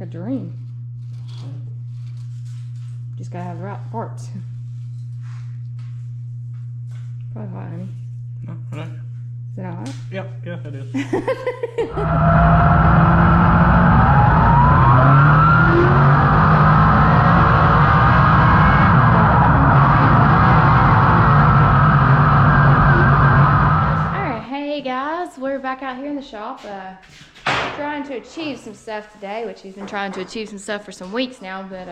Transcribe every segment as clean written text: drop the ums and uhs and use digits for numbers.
a dream. Just gotta have the right parts. Probably hot, honey. No, no. Is it alright? Yep, yeah, it is. Alright, hey guys, we're back out here in the shop trying to achieve some stuff today, which we've been trying to achieve some stuff for some weeks now, but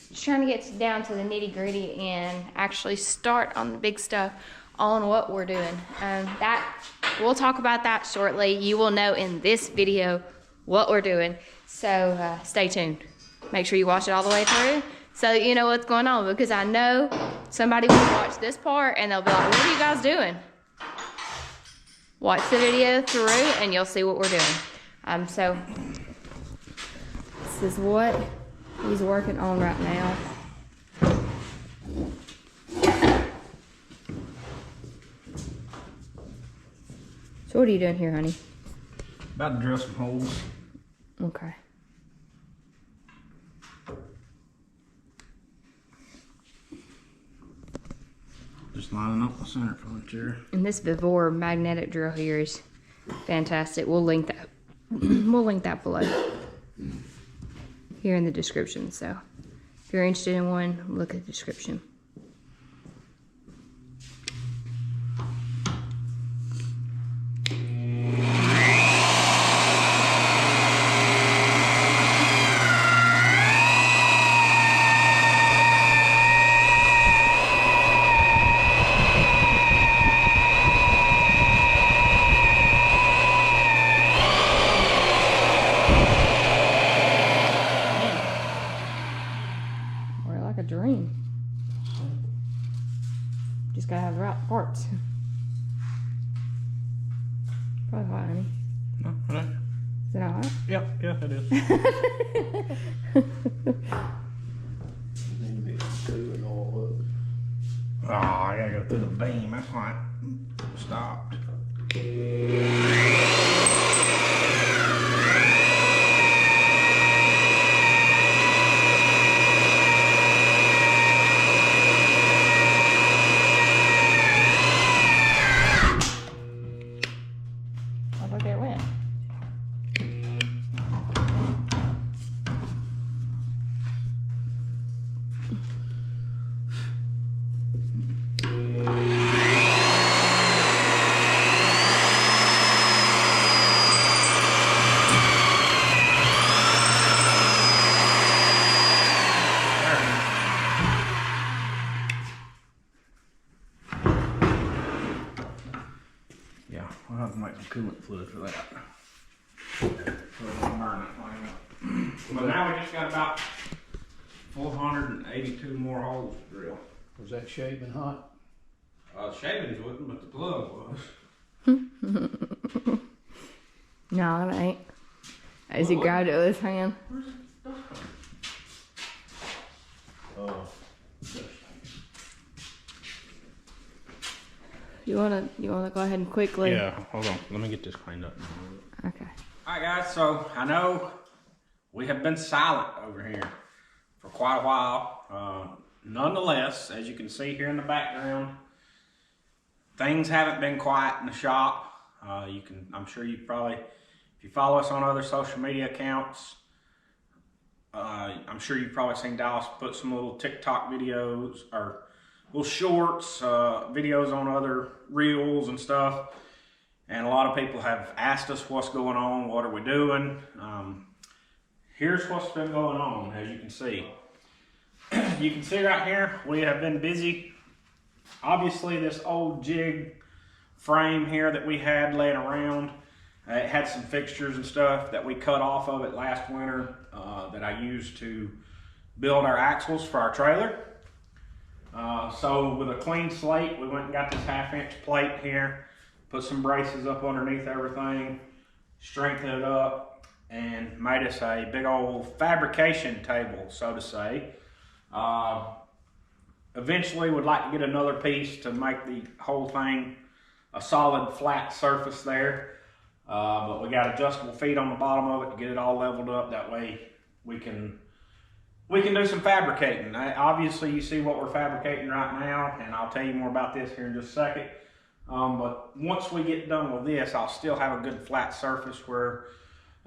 just trying to get down to the nitty-gritty and actually start on the big stuff on what we're doing. We'll talk about that shortly. You will know in this video what we're doing, so stay tuned. Make sure you watch it all the way through so that you know what's going on, because I know somebody will watch this part and they'll be like, what are you guys doing? Watch the video through and you'll see what we're doing. So this is what he's working on right now. So what are you doing here, honey? About to drill some holes. Okay. Just lining up the center point here. And this Vevor magnetic drill here is fantastic. We'll link that. We'll link that below here in the description. So if you're interested in one, look at the description. Like a dream. Just gotta have the right parts. Probably hot, honey. No, no. Is it alright? Yep, yeah, it is. Oh, I gotta go through the beam. That's why it stopped. Look where it went. Yeah, we'll have to make some coolant fluid for that. So it'll burn that thing up. But now we just got about 482 more holes to drill. Was that shaving hot? Shavings wasn't, but the plug was. No, it ain't. As he grabbed it with his hand. Oh. You wanna go ahead and quickly? Yeah, hold on. Let me get this cleaned up. Okay. Alright guys, so I know we have been silent over here for quite a while. Nonetheless, as you can see here in the background, things haven't been quiet in the shop. I'm sure you probably, if you follow us on other social media accounts, I'm sure you've probably seen Dallas put some little TikTok videos or little shorts, videos on other reels and stuff. And a lot of people have asked us what's going on, what are we doing. Here's what's been going on, as you can see. You can see right here, we have been busy. Obviously this old jig frame here that we had laying around, it had some fixtures and stuff that we cut off of it last winter that I used to build our axles for our trailer. So with a clean slate, we went and got this 1/2 inch plate here, put some braces up underneath everything, strengthened it up, and made us a big old fabrication table, so to say. Eventually would like to get another piece to make the whole thing a solid flat surface there. But we got adjustable feet on the bottom of it to get it all leveled up. That way we can do some fabricating. Obviously, you see what we're fabricating right now, and I'll tell you more about this here in just a second. But once we get done with this, I'll still have a good flat surface where,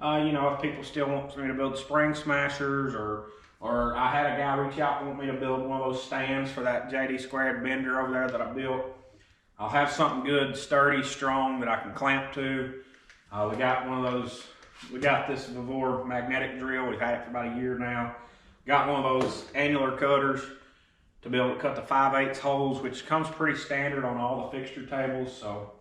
you know, if people still want me to build spring smashers, or I had a guy reach out and want me to build one of those stands for that JD squared bender over there that I built, I'll have something good, sturdy, strong that I can clamp to. We got one of those, we got this Vevor magnetic drill. We've had it for about a year now. Got one of those annular cutters to be able to cut the 5/8 holes, which comes pretty standard on all the fixture tables. So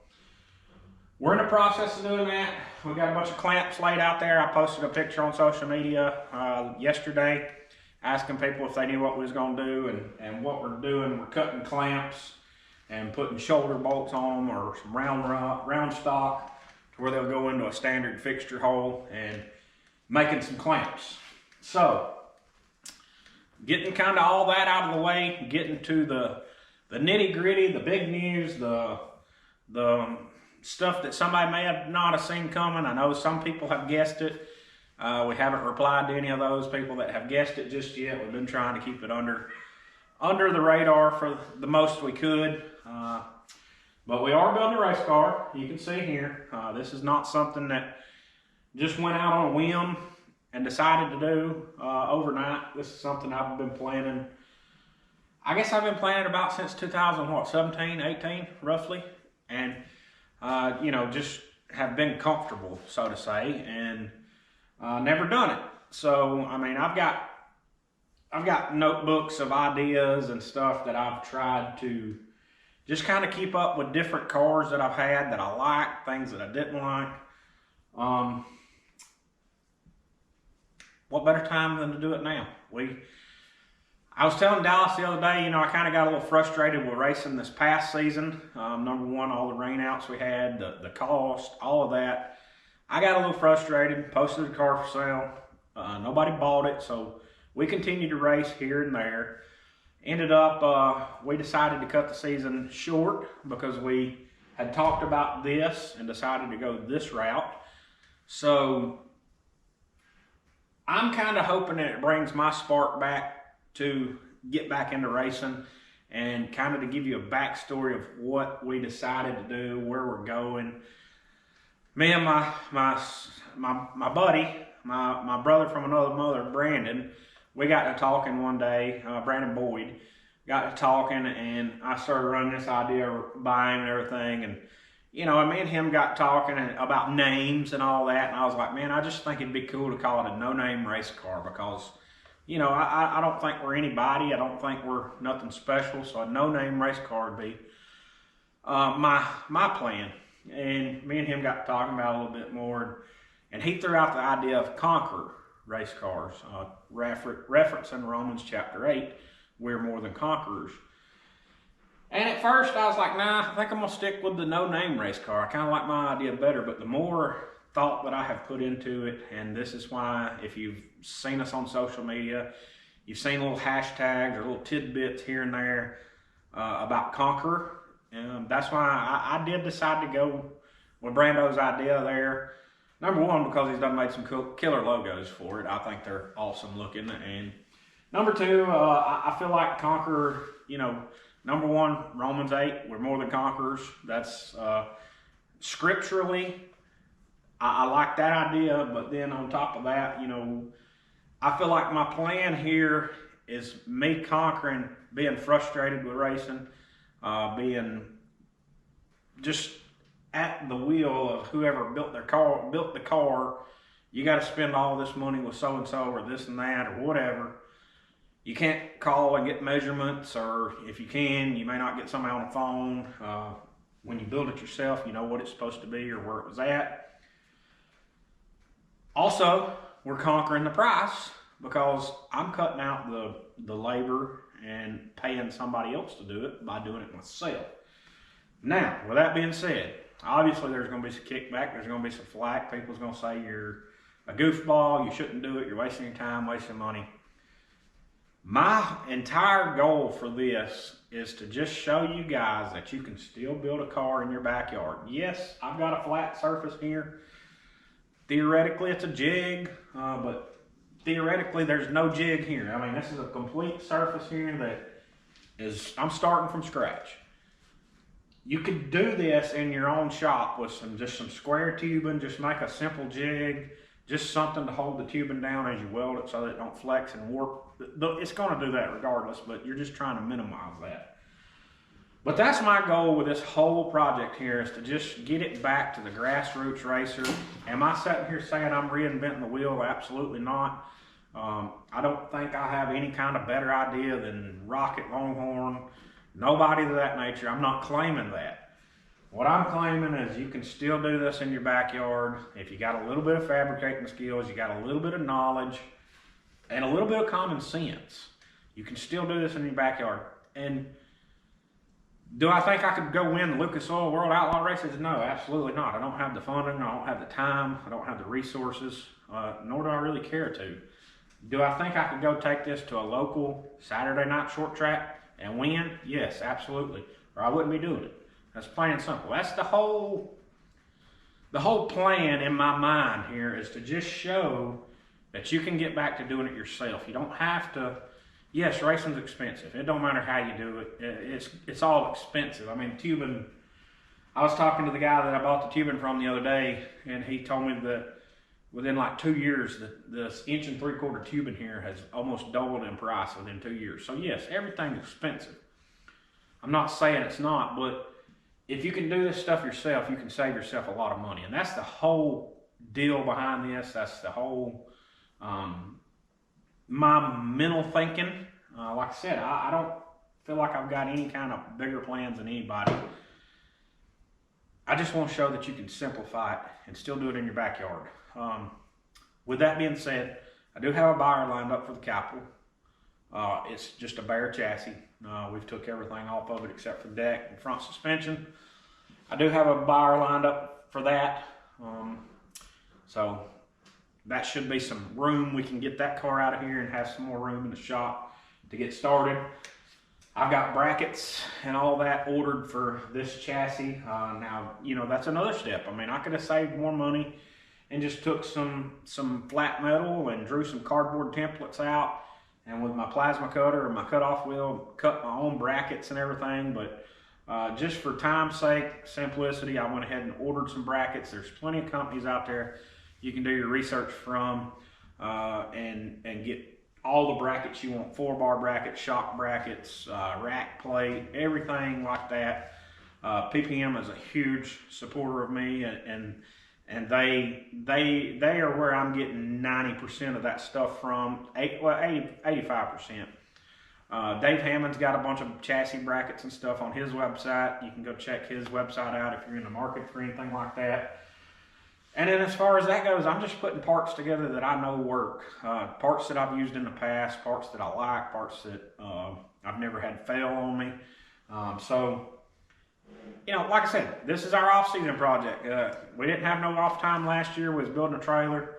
we're in the process of doing that. We got a bunch of clamps laid out there. I posted a picture on social media yesterday asking people if they knew what we was gonna do, and what we're doing. We're cutting clamps and putting shoulder bolts on them, or some round stock to where they'll go into a standard fixture hole, and making some clamps. So getting kind of all that out of the way, getting to the nitty gritty, the big news, the stuff that somebody may have not have seen coming. I know some people have guessed it. We haven't replied to any of those people that have guessed it just yet. We've been trying to keep it under the radar for the most we could. But we are building a race car. You can see here, this is not something that just went out on a whim and decided to do overnight. This is something I've been planning. I guess I've been planning about since 2017, 18, roughly. And, you know, just have been comfortable, so to say, and never done it. So, I mean, I've got notebooks of ideas and stuff that I've tried to just kind of keep up with different cars that I've had that I like, things that I didn't like. What better time than to do it now? I was telling Dallas the other day, you know, I kind of got a little frustrated with racing this past season. Number one, all the rainouts we had, the cost, all of that. I got a little frustrated, posted the car for sale. Nobody bought it, so we continued to race here and there. Ended up, we decided to cut the season short because we had talked about this and decided to go this route. So I'm kind of hoping that it brings my spark back to get back into racing, and kind of to give you a backstory of what we decided to do, where we're going. Me and my buddy, my brother from another mother, Brandon, we got to talking one day, Brandon Boyd, got to talking, and I started running this idea by him and everything, and you know, and me and him got talking about names and all that, and I was like, man, I just think it'd be cool to call it a no-name race car, because, you know, I don't think we're anybody, I don't think we're nothing special, so a no-name race car would be my plan. And me and him got talking about it a little bit more, and he threw out the idea of Conquer race cars, referencing Romans chapter 8, we're more than conquerors. And at first I was like, nah, I think I'm gonna stick with the no-name race car. I kind of like my idea better, but the more thought that I have put into it, and this is why, if you've seen us on social media, you've seen little hashtags or little tidbits here and there about Conquer. That's why I did decide to go with Brando's idea there. Number one, because he's done made some cool, killer logos for it. I think they're awesome looking. And number two, I feel like Conquer, you know, number one, Romans 8, we're more than conquerors. That's scripturally, I like that idea. But then on top of that, you know, I feel like my plan here is me conquering, being frustrated with racing, being just at the wheel of whoever built the car. You got to spend all this money with so-and-so or this and that or whatever. You can't call and get measurements, or if you can, you may not get somebody on the phone. When you build it yourself, you know what it's supposed to be or where it was at. Also, we're conquering the price, because I'm cutting out the labor and paying somebody else to do it by doing it myself. Now, with that being said, obviously there's going to be some kickback, there's going to be some flack. People's going to say you're a goofball, you shouldn't do it, you're wasting your time, wasting money. My entire goal for this is to just show you guys that you can still build a car in your backyard. Yes, I've got a flat surface here. Theoretically, it's a jig, but theoretically, there's no jig here. I mean, this is a complete surface here that is, I'm starting from scratch. You could do this in your own shop with just some square tubing, just make a simple jig, just something to hold the tubing down as you weld it so that it don't flex and warp. It's going to do that regardless, but you're just trying to minimize that. But that's my goal with this whole project here, is to just get it back to the grassroots racer. Am I sitting here saying I'm reinventing the wheel? Absolutely not. I don't think I have any kind of better idea than Rocket, Longhorn, nobody of that nature. I'm not claiming that. What I'm claiming is you can still do this in your backyard if you got a little bit of fabricating skills, you got a little bit of knowledge, and a little bit of common sense. You can still do this in your backyard. And do I think I could go win the Lucas Oil World Outlaw races? No, absolutely not. I don't have the funding, I don't have the time, I don't have the resources, nor do I really care to. Do I think I could go take this to a local Saturday night short track and win? Yes, absolutely. Or I wouldn't be doing it. That's plain and simple. That's the whole plan in my mind here, is to just show that you can get back to doing it yourself. You don't have to. Yes, racing's expensive. It don't matter how you do it. It's all expensive. I mean, tubing. I was talking to the guy that I bought the tubing from the other day, and he told me that within like 2 years, this 1 3/4 inch tubing here has almost doubled in price within 2 years. So yes, everything's expensive. I'm not saying it's not, but if you can do this stuff yourself, you can save yourself a lot of money. And that's the whole deal behind this. That's the whole, my mental thinking. Like I said, I don't feel like I've got any kind of bigger plans than anybody. I just want to show that you can simplify it and still do it in your backyard. With that being said, I do have a buyer lined up for the capital. It's just a bare chassis. We've took everything off of it except for the deck and front suspension. I do have a buyer lined up for that. So that should be some room. We can get that car out of here and have some more room in the shop to get started. I've got brackets and all that ordered for this chassis. Now, you know, that's another step. I mean, I could have saved more money and just took some flat metal and drew some cardboard templates out, and with my plasma cutter or my cutoff wheel, cut my own brackets and everything. But just for time's sake, simplicity, I went ahead and ordered some brackets. There's plenty of companies out there you can do your research from and get all the brackets you want: 4-bar brackets, shock brackets, rack plate, everything like that. PPM is a huge supporter of me, and they are where I'm getting 90% of that stuff from, 85%. Dave Hammond's got a bunch of chassis brackets and stuff on his website. You can go check his website out if you're in the market for anything like that. And then as far as that goes, I'm just putting parts together that I know work. Parts that I've used in the past, parts that I like, parts that I've never had fail on me. So, you know, like I said, this is our off-season project. We didn't have no off time last year. We was building a trailer,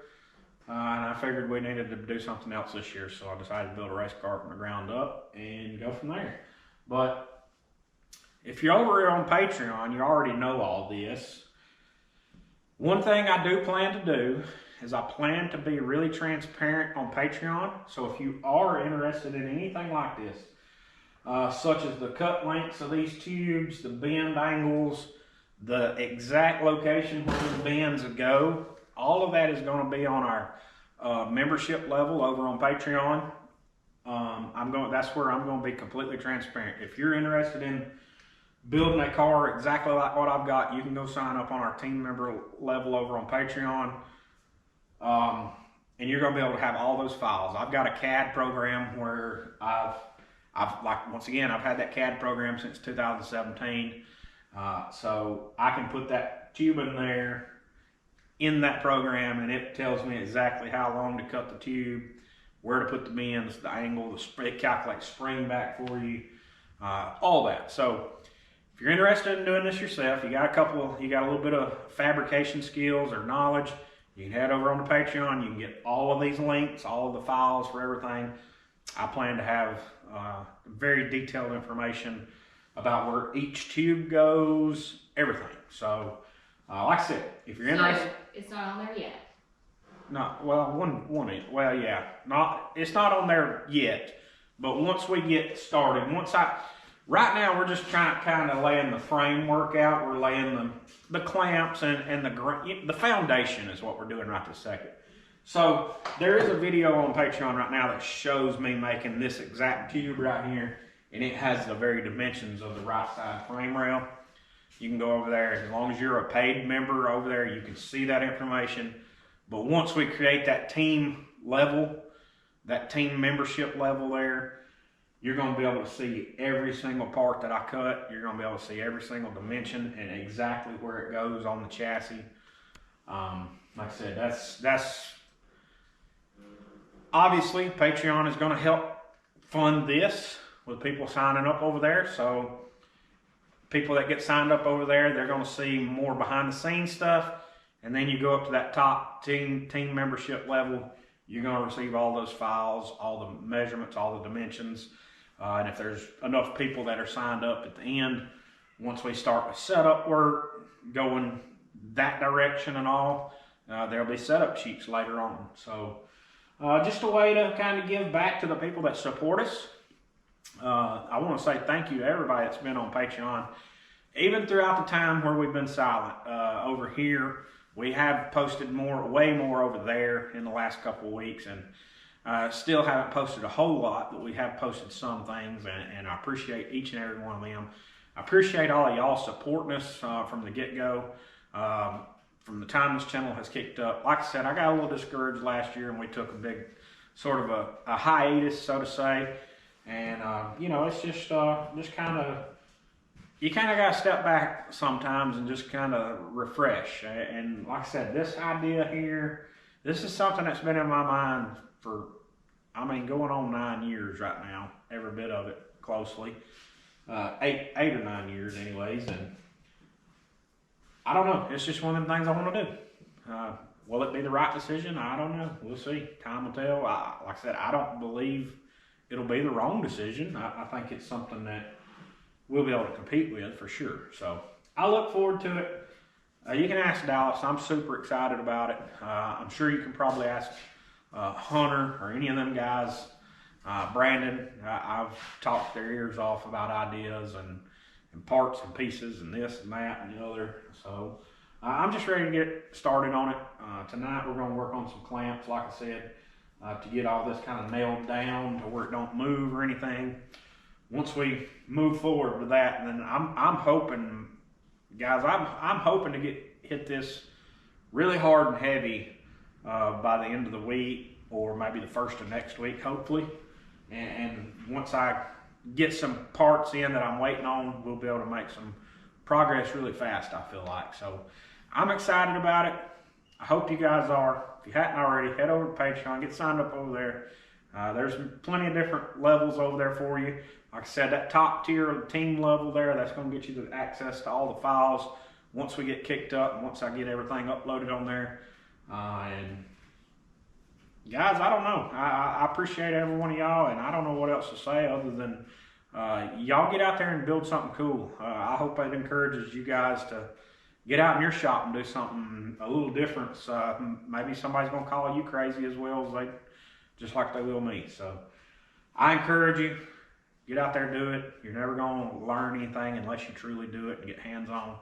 and I figured we needed to do something else this year, so I decided to build a race car from the ground up and go from there. But if you're over here on Patreon, you already know all this. One thing I do plan to do is I plan to be really transparent on Patreon. So if you are interested in anything like this, such as the cut lengths of these tubes, the bend angles, the exact location where the bends go, all of that is going to be on our membership level over on Patreon. That's where I'm going to be completely transparent. If you're interested in building a car exactly like what I've got, you can go sign up on our team member level over on Patreon. And you're going to be able to have all those files. I've got a CAD program where once again, I've had that CAD program since 2017. So I can put that tube in there in that program, and it tells me exactly how long to cut the tube, where to put the bends, the angle, it calculates spring back for you, all that. So if you're interested in doing this yourself, you got a little bit of fabrication skills or knowledge, you can head over on the Patreon. You can get all of these links, all of the files for everything. I plan to have very detailed information about where each tube goes, everything. So, like I said, if you're interested, it's not on there yet. Not well, well, yeah. It's not on there yet. But once we get started, right now we're just kind of laying the framework out. We're laying the clamps and the foundation is what we're doing right this second. So there is a video on Patreon right now that shows me making this exact cube right here, and it has the very dimensions of the right side frame rail. You can go over there. As long as you're a paid member over there, you can see that information. But once we create that team level, that team membership level there, you're going to be able to see every single part that I cut. You're going to be able to see every single dimension and exactly where it goes on the chassis. Like I said, that's obviously Patreon is going to help fund this with people signing up over there. So people that get signed up over there, they're going to see more behind the scenes stuff. And then you go up to that top team membership level, you're going to receive all those files, all the measurements, all the dimensions. And if there's enough people that are signed up at the end, once we start with setup work, going that direction and all, there'll be setup sheets later on. So just a way to kind of give back to the people that support us. I want to say thank you to everybody that's been on Patreon. Even throughout the time where we've been silent, over here, we have posted way more over there in the last couple of weeks, and still haven't posted a whole lot, but we have posted some things, and I appreciate each and every one of them. I appreciate all of y'all supporting us from the get-go, from the time this channel has kicked up. Like I said, I got a little discouraged last year, and we took a big sort of a hiatus, so to say, and you know, it's just kind of, you kind of got to step back sometimes and just kind of refresh. And like I said, this idea here, this is something that's been in my mind for, I mean, going on 9 years right now, every bit of it closely. 8 or 9 years anyways. And I don't know, it's just one of the things I want to do. Will it be the right decision? I don't know. We'll see. Time will tell. Like I said, I don't believe it'll be the wrong decision. I think it's something that we'll be able to compete with for sure. So I look forward to it. You can ask Dallas. I'm super excited about it. I'm sure you can probably ask Hunter or any of them guys. Brandon, I've talked their ears off about ideas and parts and pieces and this and that and the other. So I'm just ready to get started on it. Tonight we're going to work on some clamps, like I said, to get all this kind of nailed down to where it don't move or anything. Once we move forward with that, then I'm hoping, guys, I'm hoping to hit this really hard and heavy by the end of the week, or maybe the first of next week, hopefully. And once I get some parts in that I'm waiting on, we'll be able to make some progress really fast, I feel like. So I'm excited about it. I hope you guys are. If you hadn't already, head over to Patreon, get signed up over there. There's plenty of different levels over there for you. Like I said, that top tier team level there, that's going to get you the access to all the files once we get kicked up and once I get everything uploaded on there. And guys, I don't know. I appreciate every one of y'all, and I don't know what else to say other than y'all get out there and build something cool. I hope it encourages you guys to get out in your shop and do something a little different. Maybe somebody's going to call you crazy as well as just like they will me. So I encourage you. Get out there, do it. You're never going to learn anything unless you truly do it and get hands-on.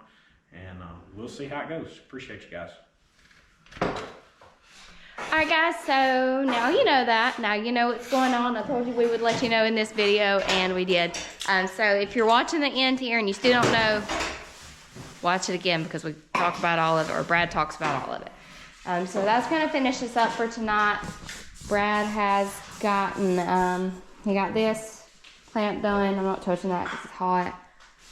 And we'll see how it goes. Appreciate you guys. Alright guys, so now you know that. Now you know what's going on. I told you we would let you know in this video, and we did. So if you're watching the end here and you still don't know, watch it again because we talk about all of it, or Brad talks about all of it. So that's going to finish us up for tonight. Brad has gotten, he got this clamp done. I'm not touching that because it's hot.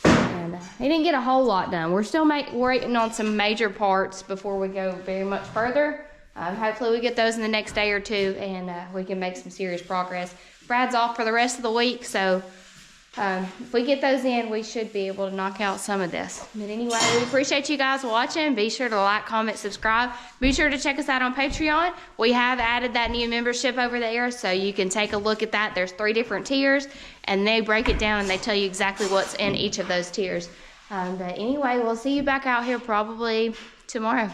And he didn't get a whole lot done. We're still waiting on some major parts before we go very much further. Hopefully we get those in the next day or two, and we can make some serious progress. Brad's off for the rest of the week, so if we get those in, we should be able to knock out some of this. But anyway, we appreciate you guys watching. Be sure to like, comment, subscribe. Be sure to check us out on Patreon. We have added that new membership over there, so you can take a look at that. There's 3 different tiers, and they break it down and they tell you exactly what's in each of those tiers. But anyway, we'll see you back out here probably tomorrow.